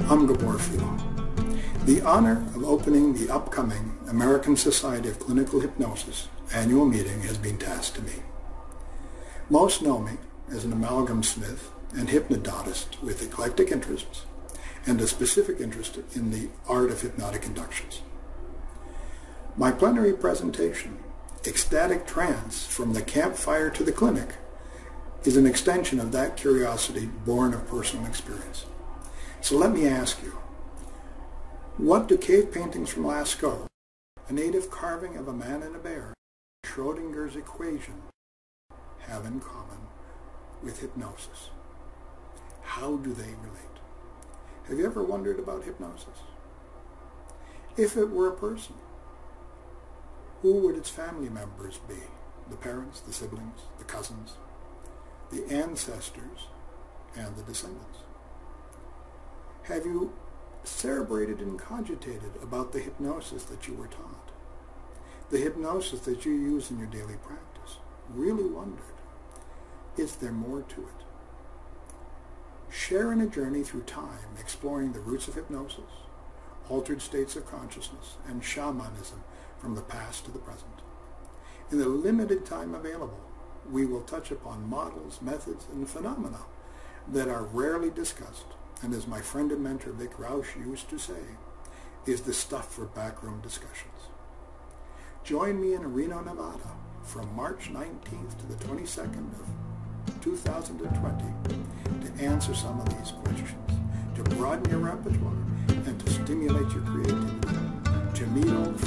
I'm Gabor Filo. The honor of opening the upcoming American Society of Clinical Hypnosis annual meeting has been tasked to me. Most know me as an amalgam smith and hypnodontist with eclectic interests and a specific interest in the art of hypnotic inductions. My plenary presentation, Ecstatic Trance from the Campfire to the Clinic, is an extension of that curiosity born of personal experience. So let me ask you, what do cave paintings from Lascaux, a native carving of a man and a bear, Schrodinger's equation, have in common with hypnosis? How do they relate? Have you ever wondered about hypnosis? If it were a person, who would its family members be? The parents, the siblings, the cousins, the ancestors, and the descendants? Have you cerebrated and cogitated about the hypnosis that you were taught? The hypnosis that you use in your daily practice? Really wondered, is there more to it? Share in a journey through time, exploring the roots of hypnosis, altered states of consciousness, and shamanism from the past to the present. In the limited time available, we will touch upon models, methods, and phenomena that are rarely discussed, and as my friend and mentor Vic Rausch used to say, is the stuff for backroom discussions. Join me in Reno, Nevada from March 19th to the 22nd of 2020 to answer some of these questions, to broaden your repertoire, and to stimulate your creativity, to meet old